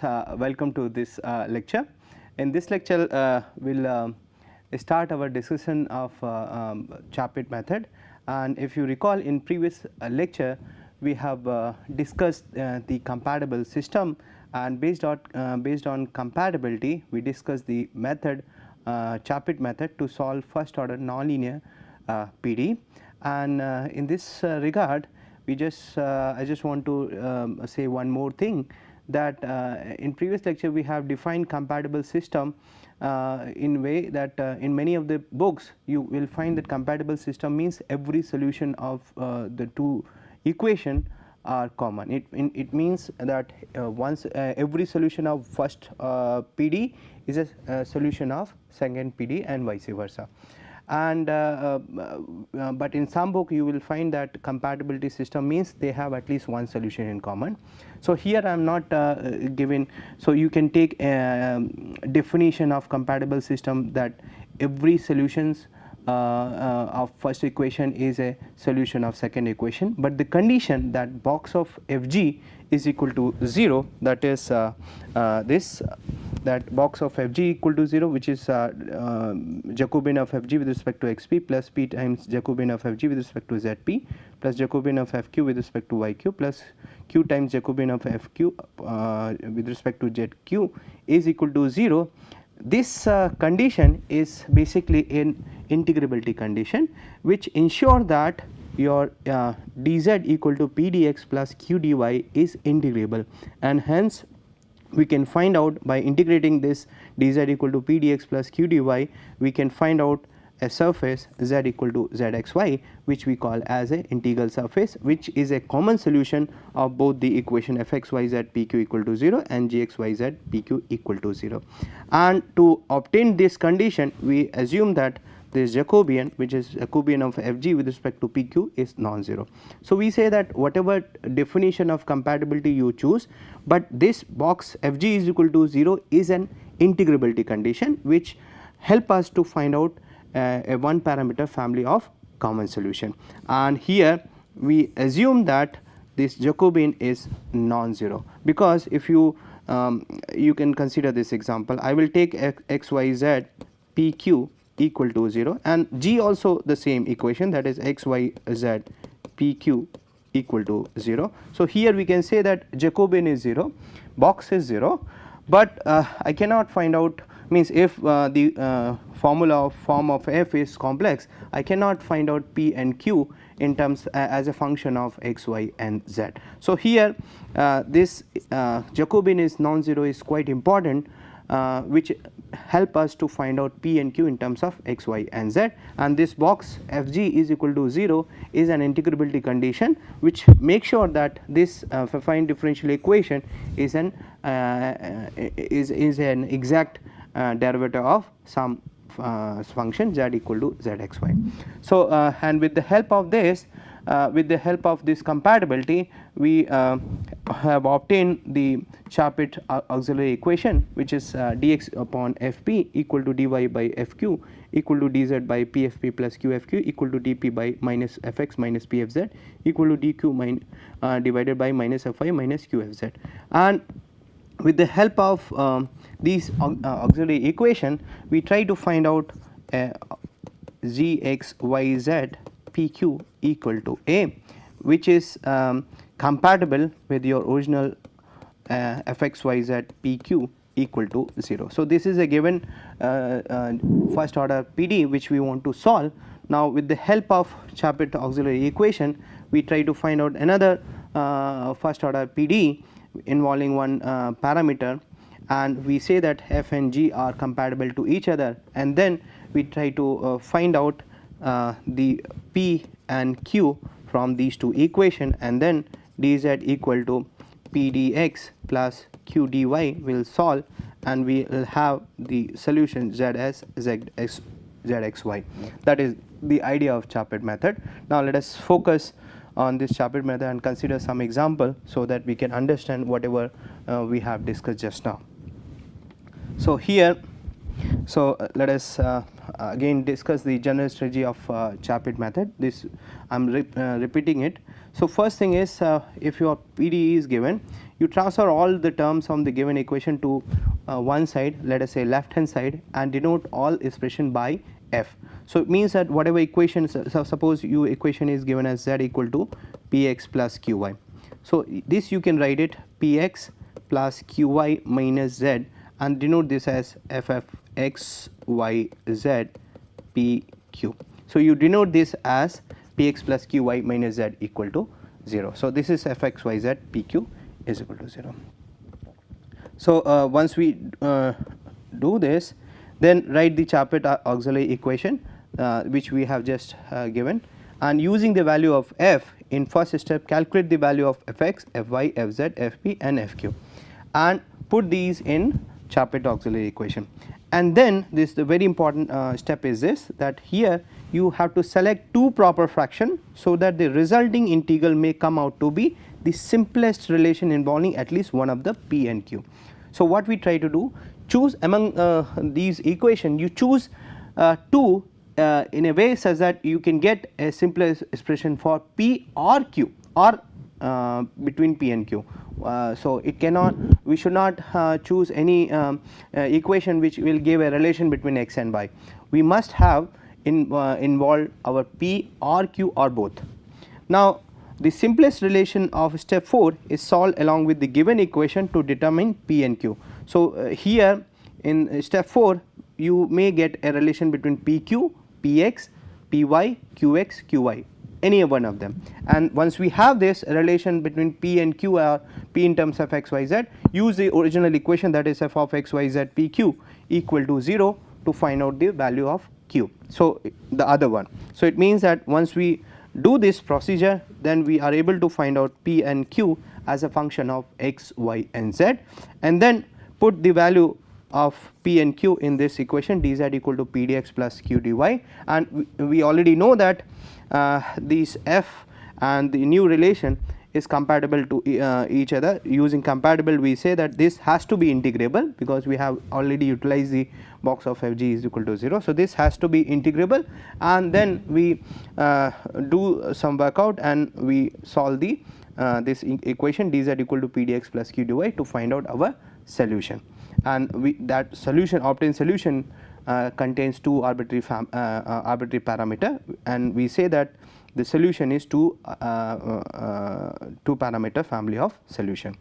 welcome to this lecture. In this lecture, we will start our discussion of Chapit method, and if you recall, in previous lecture we have discussed the compatible system, and based on compatibility we discussed the method Chapit method to solve first order nonlinear PD. And in this regard, we I just want to say one more thing, that in previous lecture we have defined compatible system in way that in many of the books you will find that compatible system means every solution of the two equation are common. It means that once every solution of first PD is a solution of second PD and vice versa. And but in some book you will find that compatibility system means they have at least one solution in common. So here I am not giving, so you can take a definition of compatible system that every solutions of first equation is a solution of second equation, but the condition that box of Fg is equal to 0, that is that box of Fg equal to 0, which is Jacobian of Fg with respect to xp plus p times Jacobian of Fg with respect to zp plus Jacobian of Fq with respect to yq plus q times Jacobian of Fq with respect to zq is equal to 0. This condition is basically an integrability condition which ensure that your dz equal to p dx plus q dy is integrable, and hence we can find out by integrating this dz equal to p dx plus q dy, we can find out a surface z equal to zxy, which we call as a integral surface, which is a common solution of both the equation fxyz pq equal to 0 and gxyz pq equal to 0. And to obtain this condition, we assume that this Jacobian, which is Jacobian of Fg with respect to pq, is non-zero. So we say that whatever definition of compatibility you choose, but this box Fg is equal to 0 is an integrability condition which help us to find out a one parameter family of common solution. And here we assume that this Jacobian is non-zero, because if you you can consider this example. I will take xyz pq equal to 0 and g also the same equation, that is xyz pq equal to 0. So here we can say that Jacobian is 0, box is 0, but I cannot find out, means if the formula of form of f is complex, I cannot find out p and q in terms as a function of x, y and z. So here this Jacobian is non-zero is quite important, which help us to find out p and q in terms of x, y and z, and this box Fg is equal to 0 is an integrability condition which makes sure that this affine differential equation is an exact derivative of some function z equal to zxy. So and with the help of this compatibility, we have obtained the Chapit auxiliary equation, which is dx upon fp equal to dy by fq equal to dz by pfp plus qfq equal to dp by minus fx minus pfz equal to dq divided by minus fi minus qfz. And with the help of these auxiliary equation, we try to find out gxyz pq equal to a, which is compatible with your original fxyz pq equal to 0. So this is a given first order PD which we want to solve. Now with the help of Chapit auxiliary equation, we try to find out another first order PD involving one parameter, and we say that f and g are compatible to each other, and then we try to find out the p and q from these two equation, and then dz equal to p dx plus q dy will solve, and we will have the solution z as zxy. That is the idea of Chapit method. Now let us focus on this Chapit method and consider some example so that we can understand whatever we have discussed just now. So here, so let us again discuss the general strategy of Chapit method. This I am repeating it. So first thing is, if your PD is given, you transfer all the terms from the given equation to one side, let us say left hand side, and denote all expression by f. So it means that whatever equation, so suppose your equation is given as z equal to px plus qy. So this you can write it px plus qy minus z and denote this as ffx y z pq. So you denote this as px plus qy minus z equal to 0. So this is fx y z pq is equal to 0. So once we do this, then write the Chaput auxiliary equation which we have just given, and using the value of f in first step calculate the value of fx, fy, fz, fp and fq and put these in Chaput auxiliary equation. And then this the very important step is this, that here you have to select two proper fraction so that the resulting integral may come out to be the simplest relation involving at least one of the p and q. So what we try to do, choose among these equation, you choose two in a way such that you can get a simplest expression for p or q or between p and q. So it cannot, we should not choose any equation which will give a relation between x and y. We must have involve our p or q or both. Now the simplest relation of step 4 is solved along with the given equation to determine p and q. So here in step 4 you may get a relation between pq, px, py, qx, qy, any one of them, and once we have this relation between p and q or p in terms of x, y, z, use the original equation, that is f of x, y, z, pq equal to 0 to find out the value of q. So the other one, so it means that once we do this procedure, then we are able to find out p and q as a function of x, y and z, and then put the value of p and q in this equation, dz equal to p dx plus q dy, and we already know that these f and the new relation is compatible to each other. Using compatible, we say that this has to be integrable because we have already utilized the box of fg is equal to 0. So this has to be integrable, and then we do some workout and we solve the this equation dz equal to p dx plus q dy to find out our solution, and that solution, obtained solution contains two arbitrary parameter, and we say that the solution is two parameter family of solution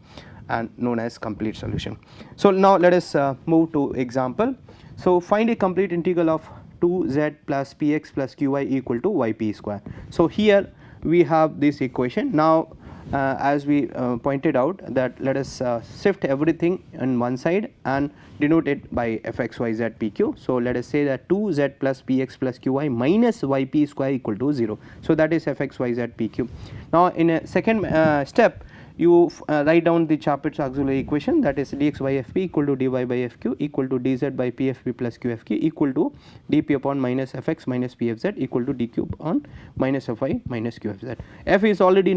and known as complete solution. So now let us move to example. So find a complete integral of 2z plus px plus qy equal to yp square. So here we have this equation. Now as we pointed out that let us shift everything on one side and denote it by fx, y, z, pq. So let us say that 2z plus px plus qy minus yp square equal to 0. So that is fx, y, z, pq. Now in a second step you write down the Chaput's auxiliary equation, that is dx by fp equal to dy by fq equal to dz by pfp plus qfq equal to dp upon minus fx minus pfz equal to dq upon minus fy minus qfz. F is already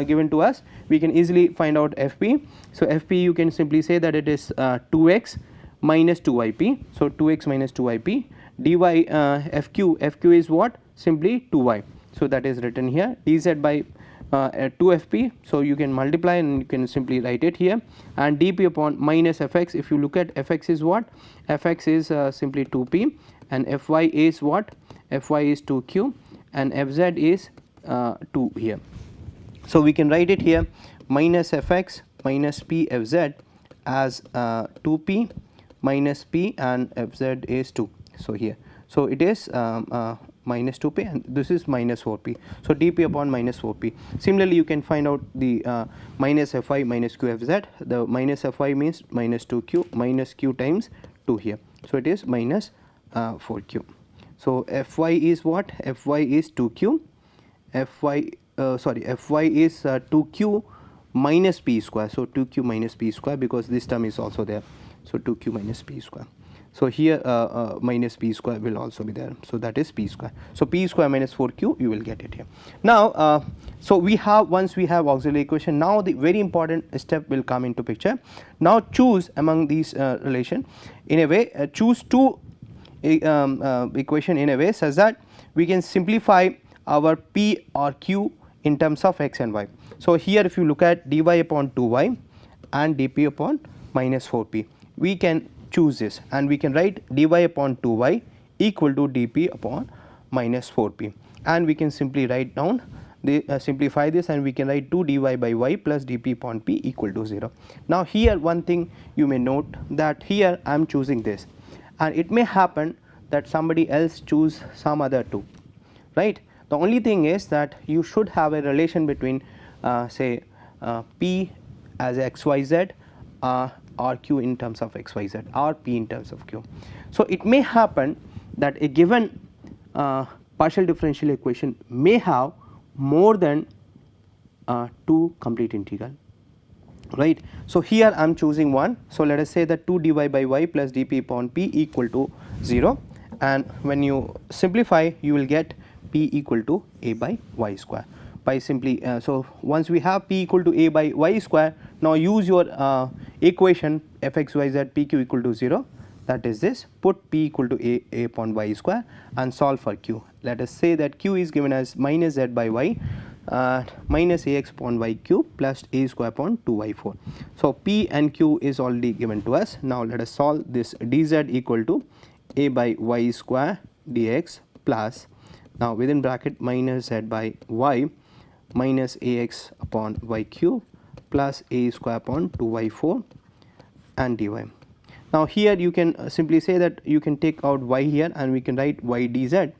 given to us, we can easily find out fp. So fp you can simply say that it is 2x minus 2yp, so 2x minus 2yp, dy fq is what, simply 2y, so that is written here, dz by 2fp, so you can multiply and you can simply write it here, and dp upon minus fx, if you look at fx is what, fx is simply 2p, and fy is what, fy is 2q, and fz is 2 here. So we can write it here minus fx minus p fz as 2p minus p and fz is 2. So here, so it is minus 2p and this is minus 4p. So dp upon minus 4p. Similarly, you can find out the minus fy minus qfz. The minus fy means minus 2q minus q times 2 here. So it is minus 4q. So fy is what? Fy is 2q. Fy is 2q minus p square. So 2q minus p square, because this term is also there. So 2q minus p square. So here minus p square will also be there, so that is p square. So p square minus 4q, you will get it here. Now so we have, once we have auxiliary equation, now the very important step will come into picture. Now choose among these relation in a way, choose two equation in a way such that we can simplify our p or q in terms of x and y. So here if you look at dy upon 2y and dp upon minus 4p. We can choose this and we can write dy upon 2y equal to dp upon minus 4p, and we can simply write down the simplify this and we can write 2 dy by y plus dp upon p equal to 0. Now here one thing you may note that here I am choosing this, and it may happen that somebody else choose some other two, right. The only thing is that you should have a relation between say p as xyz or q in terms of xyz or p in terms of q. So it may happen that a given partial differential equation may have more than 2 complete integral, right. So here I am choosing one. So let us say that 2 dy by y plus dp upon p equal to 0, and when you simplify you will get p equal to a by y square by simply so once we have p equal to a by y square, now use your equation fxyz pq equal to 0, that is this, put p equal to a upon y square and solve for q. Let us say that q is given as minus z by y minus ax upon y cube plus a square upon 2y4. So p and q is already given to us. Now let us solve this dz equal to a by y square dx plus, now within bracket minus z by y minus ax upon y cube plus a square upon 2y4 and dy. Now here you can simply say that you can take out y here and we can write y dz.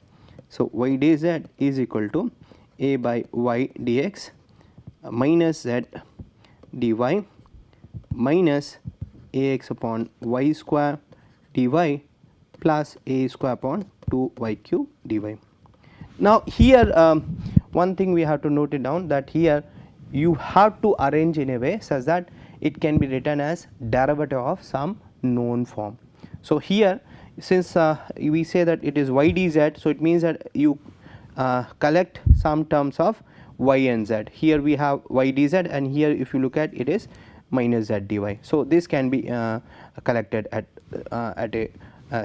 So y dz is equal to a by y dx minus z dy minus ax upon y square dy plus a square upon 2y cube dy. Now here one thing we have to note it down, that here you have to arrange in a way such that it can be written as derivative of some known form. So here since we say that it is y dz, so it means that you collect some terms of y and z. Here we have y dz and here if you look at it is minus z dy. So this can be collected at a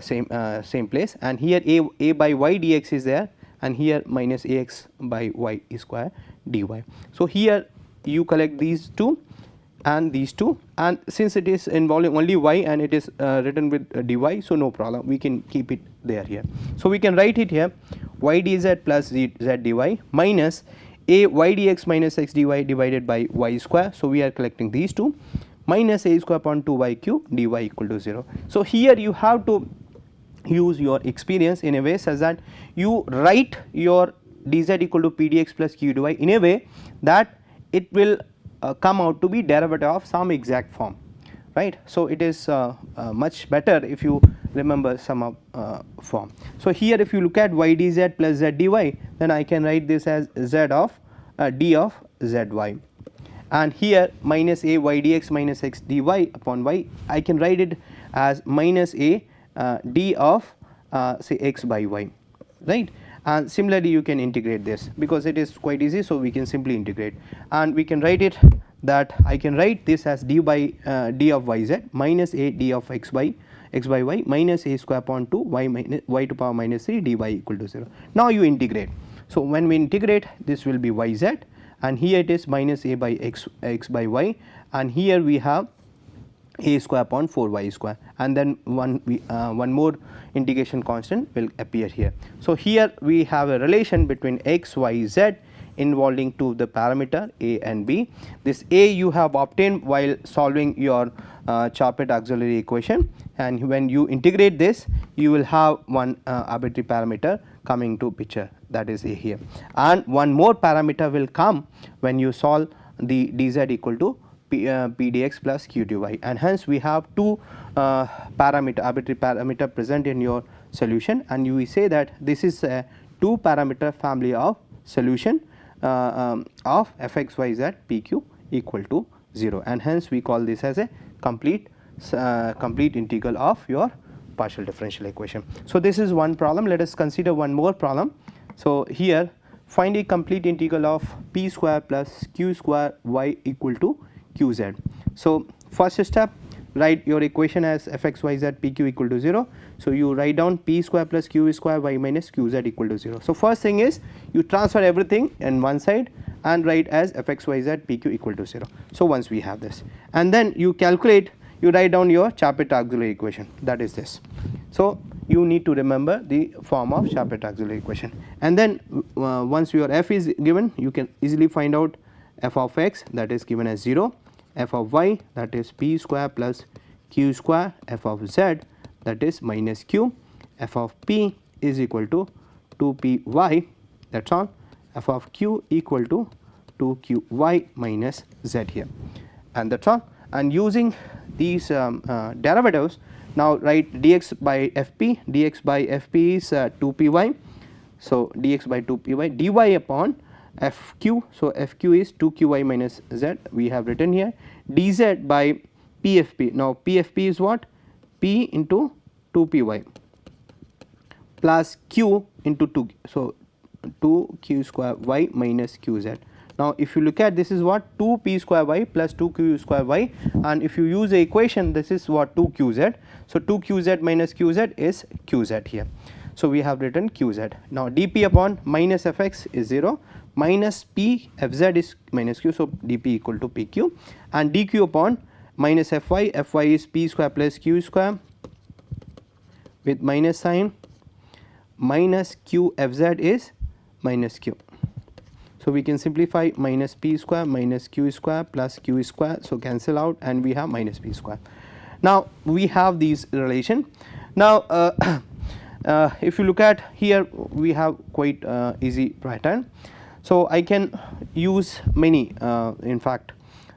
same place, and here a by y dx is there and here minus ax by y square dy. So here you collect these two and these two, and since it is involving only y and it is written with dy, so no problem, we can keep it there here. So we can write it here y dz plus z dy minus a y dx minus x dy divided by y square. So we are collecting these two minus a square upon 2y cube dy equal to 0. So here you have to use your experience in a way such that you write your dz equal to p dx plus q dy in a way that it will come out to be derivative of some exact form, right. So it is much better if you remember some form. So here if you look at y dz plus z dy, then I can write this as z of d of zy, and here minus a y dx minus x dy upon y, I can write it as minus a d of say x by y, right. And similarly you can integrate this because it is quite easy, so we can simply integrate and we can write it that I can write this as d by d of yz minus a d of x by y minus a square upon 2 y minus y to power minus 3 dy equal to 0. Now you integrate. So when we integrate, this will be yz and here it is minus a by x by y, and here we have a square upon 4y square, and then one more integration constant will appear here. So here we have a relation between x, y, z involving to the parameter a and b. This a you have obtained while solving your Chapet auxiliary equation, and when you integrate this you will have one arbitrary parameter coming to picture, that is a here, and one more parameter will come when you solve the dz equal to p dx plus q dy, and hence we have two arbitrary parameter present in your solution, and you will say that this is a 2 parameter family of solution of fxyz pq equal to 0, and hence we call this as a complete integral of your partial differential equation. So this is one problem. Let us consider one more problem. So here find a complete integral of p square plus q square y equal to qz. So first step, write your equation as fxyz pq equal to 0. So you write down p square plus q square y minus qz equal to 0. So first thing is you transfer everything in one side and write as fxyz pq equal to 0. So once we have this, and then you calculate, you write down your Chapet auxiliary equation, that is this. So you need to remember the form of Chapet auxiliary equation, and then once your f is given, you can easily find out f of x, that is given as 0, f of y, that is p square plus q square, f of z, that is minus q, f of p is equal to 2py, that is all, f of q equal to 2qy minus z here, and that is all. And using these derivatives, now write dx by fp, dx by fp is 2py, so dx by 2py, dy upon fq, so fq is 2qy minus z, we have written here, dz by pfp, now pfp is what, p into 2py plus q into 2, so 2q square y minus qz. Now if you look at this is what, 2p square y plus 2q square y, and if you use the equation, this is what, 2qz, so 2qz minus qz is qz here. So we have written qz. Now dp upon minus fx is 0, minus p fz is minus q, so dp equal to pq, and dq upon minus fy, fy is p square plus q square with minus sign, minus q fz is minus q. So we can simplify minus p square minus q square plus q square, so cancel out and we have minus p square. Now we have these relation. Now if you look at here, we have quite easy pattern. So I can use many in fact,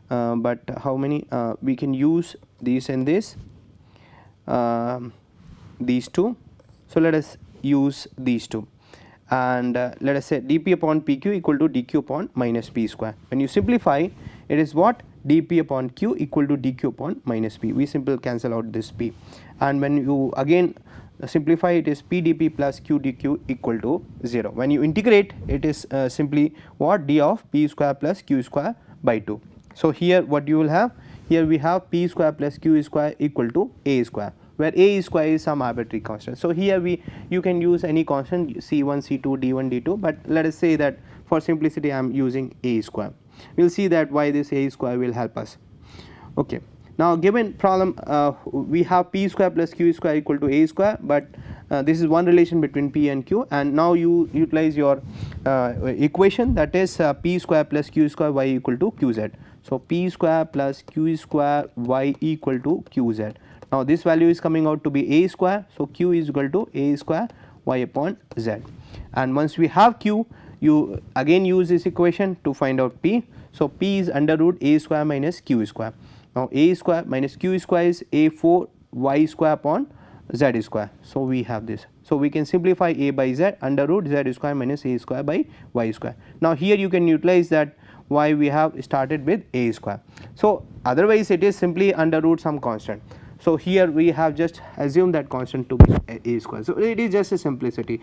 but how many we can use these and this, these two. So let us use these two, and let us say dp upon pq equal to dq upon minus p square. When you simplify, it is what, dp upon q equal to dq upon minus p, we simply cancel out this p, and when you again simplify, it is p dp plus q dq equal to 0. When you integrate, it is simply what, d of p square plus q square by 2. So here what you will have, here we have p square plus q square equal to a square, where a square is some arbitrary constant. So here you can use any constant, c1 c2 d1 d2, but let us say that for simplicity I am using a square. We will see that why this a square will help us. Okay. Now given problem, we have p square plus q square equal to a square, but this is one relation between p and q, and now you utilize your equation, that is p square plus q square y equal to qz. So p square plus q square y equal to qz. Now this value is coming out to be a square, so q is equal to a square y upon z, and once we have q, you again use this equation to find out p. So p is under root a square minus q square. Now a square minus q square is a4 y square upon z square, so we have this. So we can simplify a by z, under root z square minus a square by y square. Now here you can utilize that why we have started with a square. So otherwise it is simply under root some constant. So here we have just assumed that constant to be a square. So it is just a simplicity,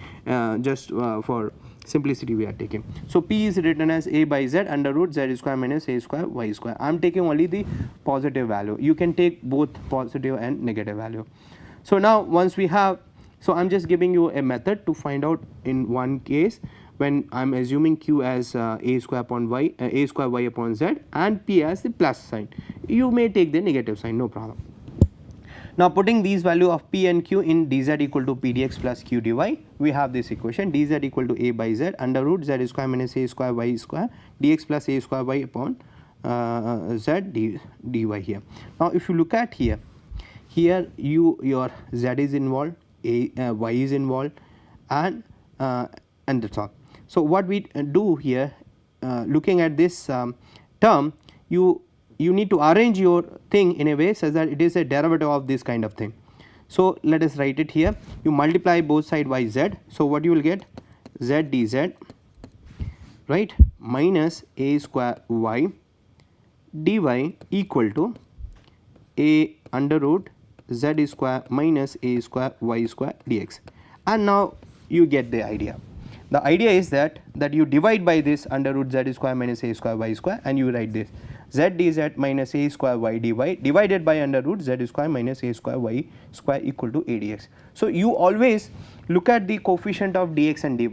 just for simplicity we are taking. So p is written as a by z under root z square minus a square y square. I am taking only the positive value. You can take both positive and negative value. So now once we have, so I am just giving you a method to find out in one case when I am assuming q as a square upon y, a square y upon z, and p as the plus sign. You may take the negative sign, no problem. Now putting these value of p and q in dz equal to p dx plus q dy, we have this equation, dz equal to a by z under root z square minus a square y square dx plus a square y upon z dy here. Now if you look at here, your z is involved, y is involved, and that's all. So what we do here, looking at this term, you need to arrange your thing in a way such that it is a derivative of this kind of thing. So let us write it here. You multiply both side by z. So what you will get, z dz, right, minus a square y dy equal to a under root z square minus a square y square dx. And now you get the idea. The idea is that you divide by this under root z square minus a square y square, and you write this z dz minus a square y dy divided by under root z square minus a square y square equal to a dx. So you always look at the coefficient of dx and dy,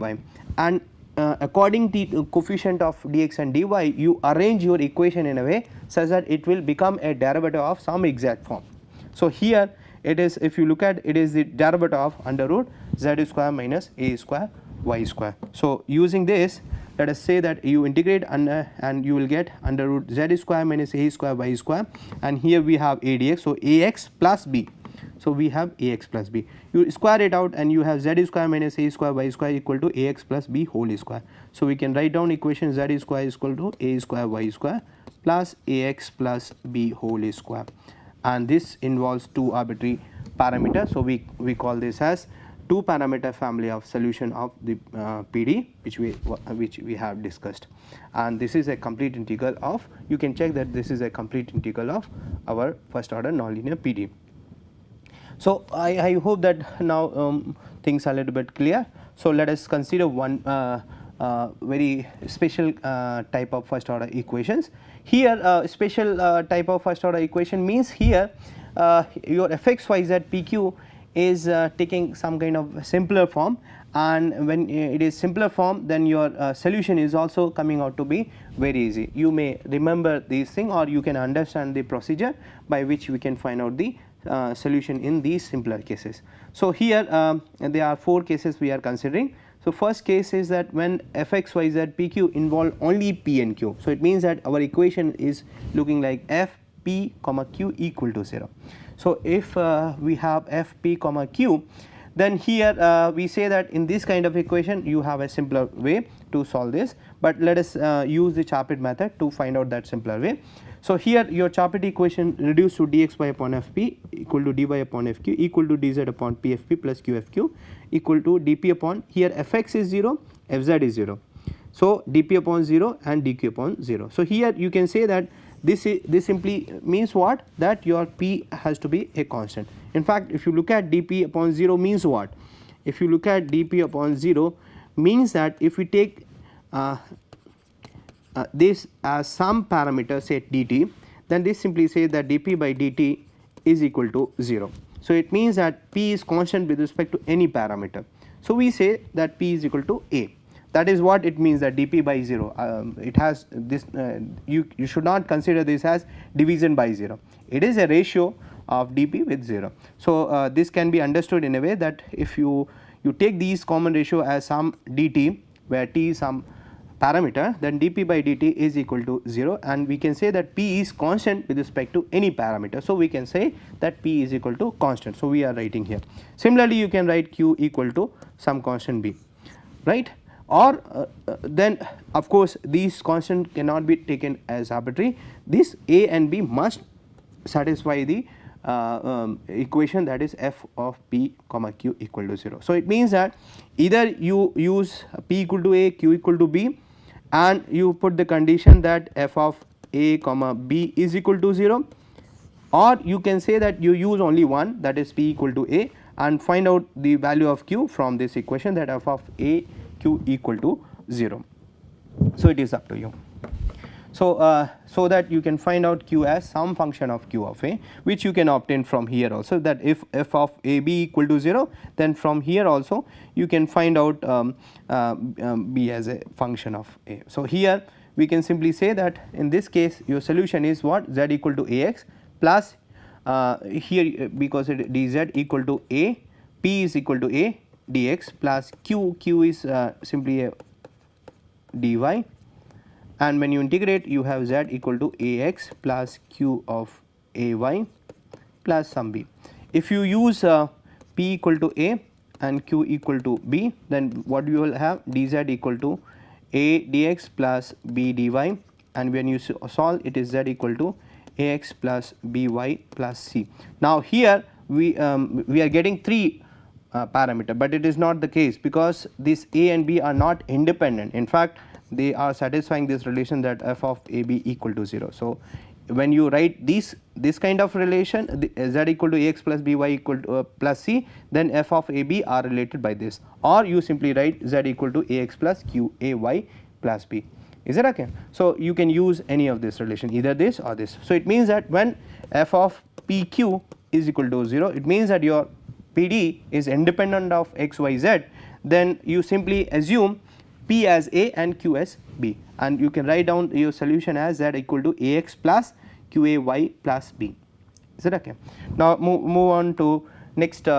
and according to the coefficient of dx and dy, you arrange your equation in a way such that it will become a derivative of some exact form. So here it is, if you look at it, is the derivative of under root z square minus a square y square. So using this, let us say that you integrate and you will get under root z square minus a square y square, and here we have a dx, so ax plus b. So we have ax plus b, you square it out and you have z square minus a square y square equal to ax plus b whole square. So we can write down equation z square is equal to a square y square plus ax plus b whole square, and this involves two arbitrary parameters. So we call this as two parameter family of solution of the PD which we have discussed, and this is a complete integral of, you can check that this is a complete integral of our first order nonlinear PD. So I hope that now things are a little bit clear. So let us consider one very special type of first order equations. Here special type of first order equation means here your fx yz pq is taking some kind of simpler form, and when it is simpler form, then your solution is also coming out to be very easy. You may remember this thing, or you can understand the procedure by which we can find out the solution in these simpler cases. So here there are 4 cases we are considering. So first case is that when fx yz pq involve only p and q, so it means that our equation is looking like f p comma q equal to 0. So if we have f p comma q, then here we say that in this kind of equation you have a simpler way to solve this, but let us use the Chapit method to find out that simpler way. So here your Chapit equation reduced to dxy upon fp equal to dy upon fq equal to dz upon pfp plus qfq equal to dp upon, here fx is 0, fz is 0, so dp upon 0 and dq upon 0. So here you can say that this simply means what, that your p has to be a constant. In fact, if you look at dp upon 0 means what, if you look at dp upon 0 means that if we take this as some parameter say dt, then this simply says that dp by dt is equal to 0. So it means that p is constant with respect to any parameter. So we say that p is equal to a. That is what it means, that dp by 0. It has this, you should not consider this as division by 0. It is a ratio of dp with 0. So this can be understood in a way that if you take these common ratio as some dt, where t is some parameter, then dp by dt is equal to 0, and we can say that p is constant with respect to any parameter. So we can say that p is equal to constant. So we are writing here. Similarly, you can write q equal to some constant b, right? Or then of course these constant cannot be taken as arbitrary. This a and b must satisfy the equation, that is f of p comma q equal to 0. So it means that either you use p equal to a, q equal to b, and you put the condition that f of a comma b is equal to 0, or you can say that you use only one, that is p equal to a, and find out the value of q from this equation, that f of a q equal to 0. So it is up to you. So so that you can find out q as some function of q of a, which you can obtain from here also, that if f of a b equal to 0, then from here also you can find out b as a function of a. So here we can simply say that in this case your solution is what, z equal to ax plus here because it dz equal to a, p is equal to a dx plus q is simply a dy, and when you integrate you have z equal to ax plus q of ay plus some b. If you use p equal to a and q equal to b, then what you will have, dz equal to a dx plus b dy, and when you solve it is z equal to ax plus by plus c. Now here we are getting 3 parameter, but it is not the case, because this a and b are not independent. In fact, they are satisfying this relation that f of a b equal to 0. So when you write this kind of relation, z equal to ax plus by equal to plus c, then f of a b are related by this, or you simply write z equal to ax plus q ay plus b. Is it okay? So you can use any of this relation, either this or this. So it means that when f of pq is equal to 0, it means that your PD is independent of x, y, z, then you simply assume P as A and Q as B, and you can write down your solution as Z equal to AX plus QAY plus B. Is it okay? Now move on to next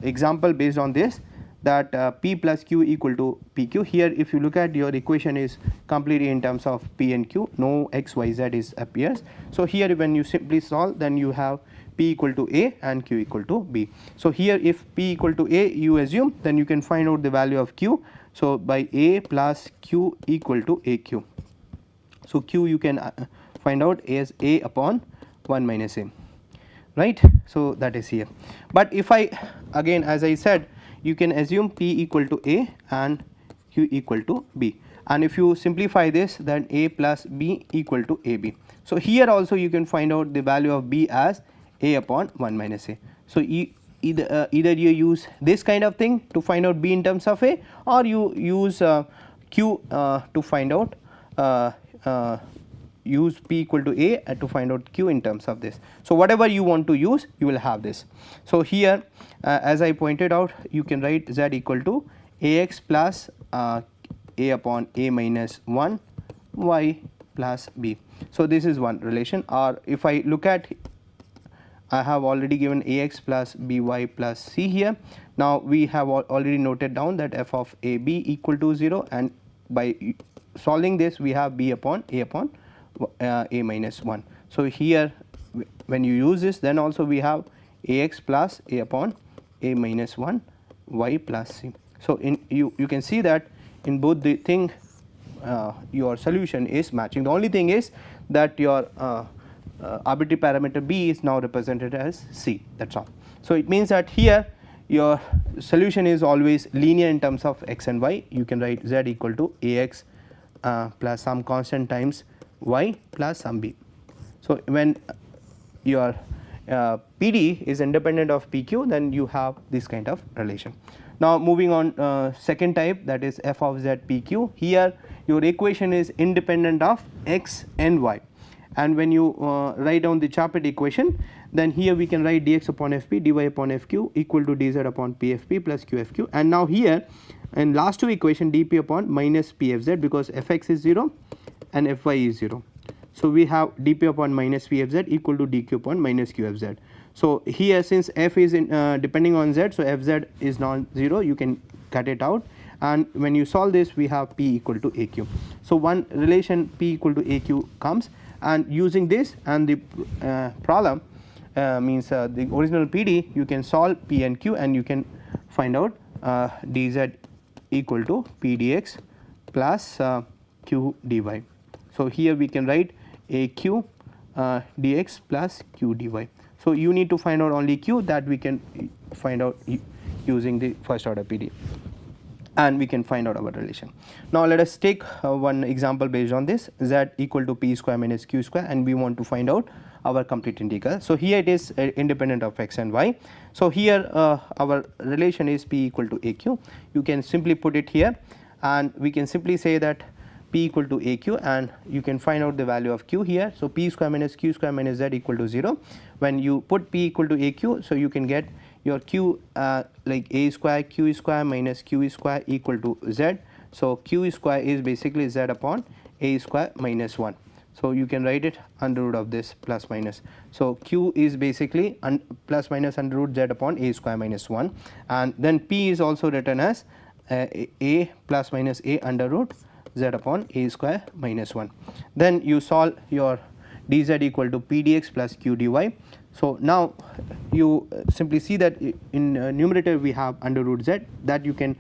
example based on this, that P plus Q equal to PQ. Here if you look at your equation is completely in terms of P and Q, no X, Y, Z is appears. So here when you simply solve, then you have P equal to A and Q equal to B. So here if P equal to A you assume, then you can find out the value of Q. So by A plus Q equal to AQ. So Q you can find out as A upon 1 minus A, right? So that is here. But if I again, as I said, you can assume P equal to A and Q equal to B, and if you simplify this, then A plus B equal to AB. So here also you can find out the value of B as A upon 1 minus A. So either you use this kind of thing to find out B in terms of A, or you use Q to find out use P equal to A to find out Q in terms of this. So whatever you want to use, you will have this. So here as I pointed out, you can write Z equal to AX plus A upon A minus 1 Y plus B. So this is one relation. Or if I look at, I have already given AX plus BY plus C here. Now we have already noted down that f of AB equal to 0, and by solving this we have B upon A upon A minus 1. So here when you use this, then also we have AX plus A upon A minus 1 Y plus C. So in you can see that in both the thing your solution is matching. The only thing is that your arbitrary parameter B is now represented as C, that's all. So it means that here your solution is always linear in terms of X and Y. You can write Z equal to AX plus some constant times Y plus some B. So when your PD is independent of PQ, then you have this kind of relation. Now moving on, second type, that is f of Z PQ. Here your equation is independent of X and Y, and when you write down the Chapet equation, then here we can write dx upon fp dy upon fq equal to dz upon pfp plus qfq. And now here in last two equation, dp upon minus pfz, because fx is 0 and fy is 0. So we have dp upon minus pfz equal to dq upon minus qfz. So here since f is in, depending on z, so fz is non-zero, you can cut it out, and when you solve this we have p equal to aq. So one relation p equal to aq comes, and using this and the problem means the original PD, you can solve p and q, and you can find out dz equal to pdx plus q dy. So here we can write aq dx plus q dy. So you need to find out only q, that we can find out using the first order PD, and we can find out our relation. Now let us take one example based on this, z equal to p square minus q square, and we want to find out our complete integral. So here it is independent of x and y. So here our relation is p equal to aq. You can simply put it here, and we can simply say that p equal to aq, and you can find out the value of q here. So p square minus q square minus z equal to 0. When you put p equal to aq, so you can get your q like a square q square minus q square equal to z. So q square is basically z upon a square minus 1. So you can write it under root of this plus minus. So q is basically plus minus under root z upon a square minus 1, and then p is also written as a plus minus a under root z upon a square minus 1. Then you solve your dz equal to pdx plus q dy. So now you simply see that in numerator we have under root z, that you can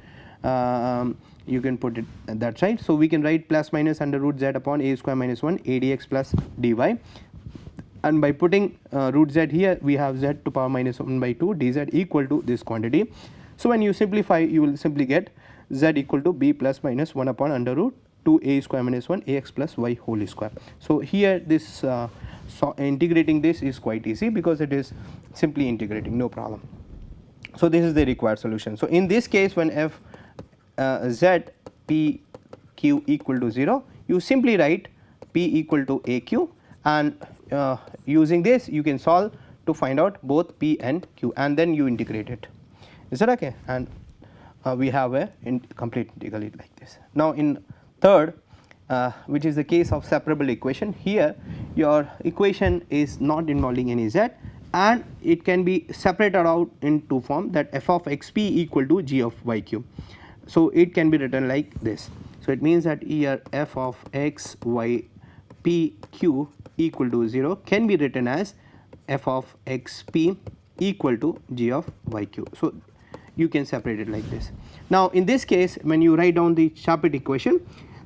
put it at that side. So we can write plus minus under root z upon a square minus 1 adx plus dy, and by putting root z here, we have z to power minus 1 by 2 dz equal to this quantity. So when you simplify, you will simply get z equal to b plus minus 1 upon under root 2 a square minus 1 ax plus y whole square. So here this so integrating this is quite easy, because it is simply integrating, no problem. So this is the required solution. So in this case, when f z p q equal to 0, you simply write p equal to aq, and using this you can solve to find out both p and q, and then you integrate it. Is that okay? And we have a complete integral like this. Now in third, which is the case of separable equation, here your equation is not involving any z, and it can be separated out in two form, that f of xp equal to g of yq. So it can be written like this. So it means that here f of x y p q equal to 0 can be written as f of xp equal to g of yq. So you can separate it like this. Now in this case, when you write down the Chapet equation,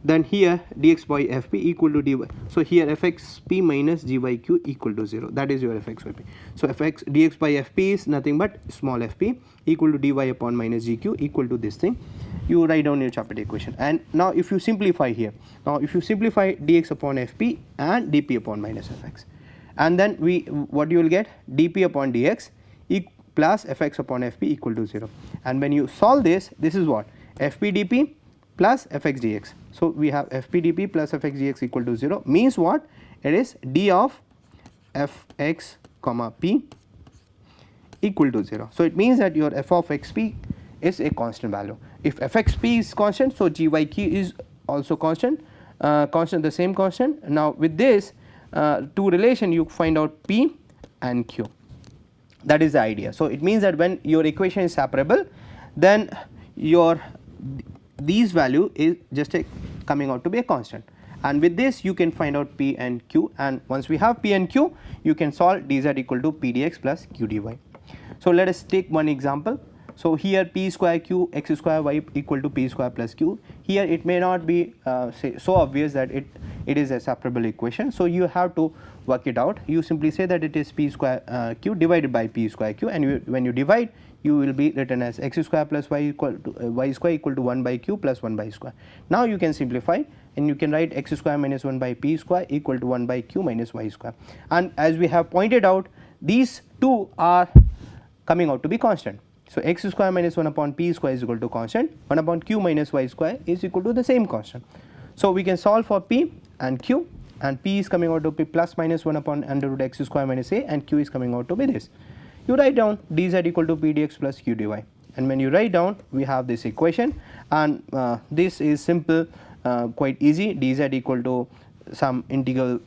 then here dx by fp equal to dy. So here fxp minus gyq equal to 0, that is your fxyp. So fx dx by fp is nothing but small fp equal to dy upon minus gq equal to this thing. You write down your Chapet equation, and now if you simplify here, now if you simplify dx upon fp and dp upon minus fx, and then what you will get, dp upon dx plus fx upon fp equal to 0, and when you solve this, this is what, fp dp plus fx dx. So we have fp dp plus fx dx equal to 0, means what, it is d of fx comma p equal to 0. So it means that your f of xp is a constant value. If fxp is constant, so gyq is also constant, the same constant. Now with this two relation, you find out p and q. That is the idea. So it means that when your equation is separable, then your these value is just coming out to be a constant, and with this you can find out p and q, and once we have p and q, you can solve dz equal to p dx plus q dy. So let us take one example. So here p square q x square y equal to p square plus q. Here it may not be say so obvious that it is a separable equation, so you have to work it out. You simply say that it is p square q divided by p square q, and when you divide, you will be written as x square plus y equal to y square equal to 1 by q plus 1 by square. Now you can simplify, and you can write x square minus 1 by p square equal to 1 by q minus y square, and as we have pointed out, these two are coming out to be constant. So x square minus 1 upon p square is equal to constant, 1 upon q minus y square is equal to the same constant. So we can solve for p and q, and p is coming out to be plus minus 1 upon under root x square minus a, and q is coming out to be this. You write down dz equal to p dx plus q dy, and when you write down, we have this equation, and this is simple, quite easy. Dz equal to some integral,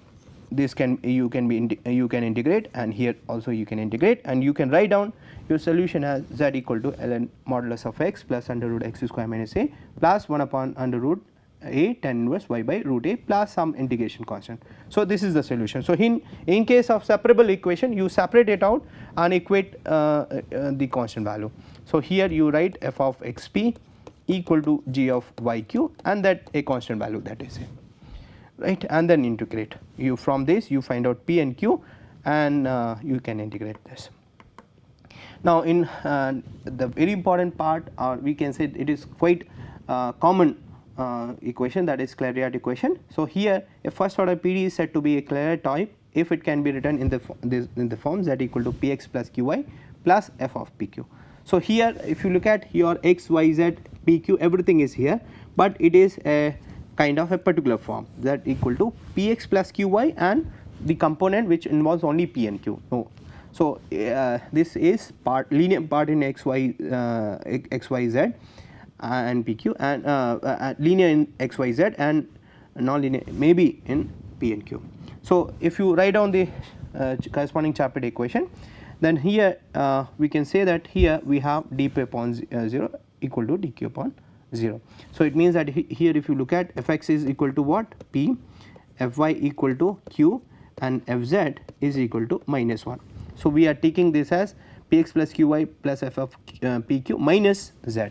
this you can integrate, and here also you can integrate, and you can write down your solution as z equal to ln modulus of x plus under root x square minus a plus 1 upon under root a tan inverse y by root a plus some integration constant. So this is the solution. So in case of separable equation, you separate it out and equate the constant value. So here you write f of xp equal to g of yq, and that a constant value, that is it, right, and then integrate. You from this you find out p and q, and you can integrate this. Now in the very important part, or we can say it is quite common equation, that is Clairaut equation. So here a first order PD is said to be a Clairaut type if it can be written in the form z equal to px plus qy plus f of pq. So here if you look at your x, y, z, pq, everything is here, but it is a kind of a particular form, z equal to px plus qy and the component which involves only p and q. No. So this is linear part in x, y, z and pq, and linear in x, y, z, and non-linear maybe in p and q. So if you write down the corresponding Chapet equation, then here we can say that here we have dp upon 0 equal to dq upon 0. So it means that here if you look at fx is equal to what, p, fy equal to q, and fz is equal to minus 1. So we are taking this as px plus qy plus f of pq minus z.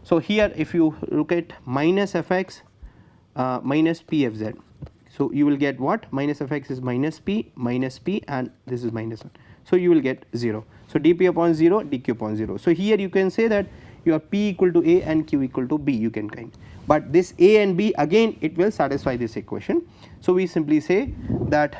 So here if you look at minus fx minus pfz, so you will get what, minus fx is minus p, and this is minus 1. So you will get 0. So dp upon 0, dq upon 0. So here you can say that your p equal to a and q equal to b, you can kind. But this a and b, again it will satisfy this equation. So we simply say that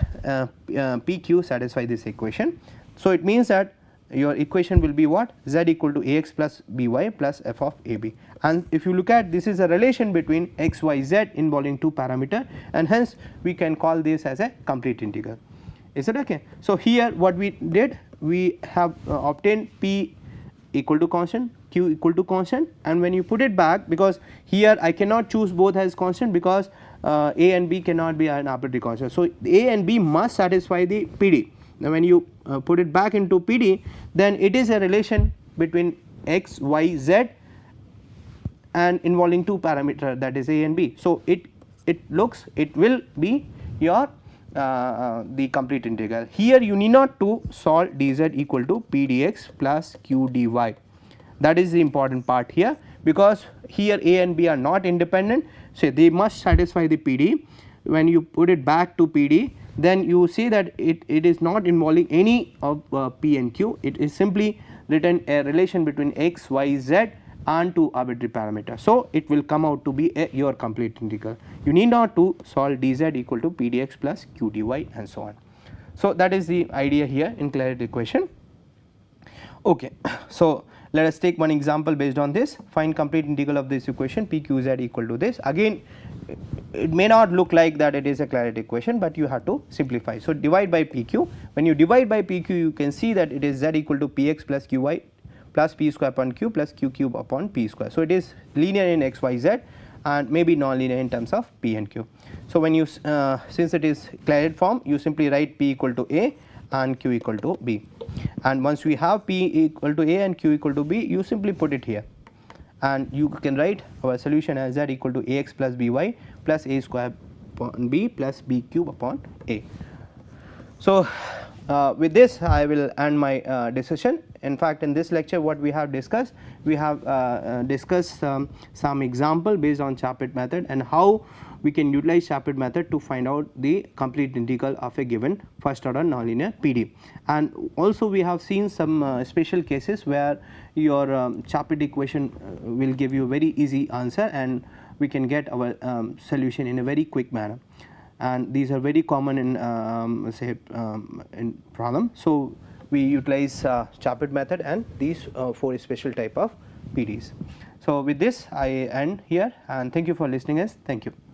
pq satisfy this equation. So it means that your equation will be what, z equal to ax plus by plus f of ab, and if you look at, this is a relation between x, y, z involving two parameter, and hence we can call this as a complete integral. Is it okay? So here what we did, we have obtained p equal to constant, q equal to constant, and when you put it back, because here I cannot choose both as constant because a and b cannot be an arbitrary constant. So, a and b must satisfy the PD. Now, when you put it back into PD, then it is a relation between x, y, z and involving two parameter, that is a and b. So, it will be your the complete integral. Here you need not to solve dz equal to p dx plus q dy. That is the important part here, because here a and b are not independent, so they must satisfy the PD. When you put it back to PD, then you see that it is not involving any of p and q, it is simply written a relation between x, y, z and two arbitrary parameters. So, it will come out to be your complete integral. You need not to solve dz equal to p dx plus q dy and so on. So, that is the idea here in clarity equation. Okay. So, let us take one example based on this. Find complete integral of this equation p q z equal to this. Again, it may not look like that it is a clarity equation, but you have to simplify. So, divide by p q. When you divide by p q, you can see that it is z equal to p x plus q y plus p square upon q plus q cube upon p square. So, it is linear in x, y, z and maybe non-linear in terms of p and q. So, when you since it is claret form, you simply write p equal to a and q equal to b, and once we have p equal to a and q equal to b, you simply put it here, and you can write our solution as z equal to ax plus by plus a square upon b plus b cube upon a. So, with this I will end my discussion. In fact, in this lecture what we have discussed, we have discussed some example based on Chaput method and how we can utilize Chaput method to find out the complete integral of a given first order nonlinear PD. And also we have seen some special cases where your Chaput equation will give you a very easy answer, and we can get our solution in a very quick manner, and these are very common in say in problem. So, we utilize Chaput method and these 4 special type of PDs. So, with this I end here, and thank you for listening us. Thank you.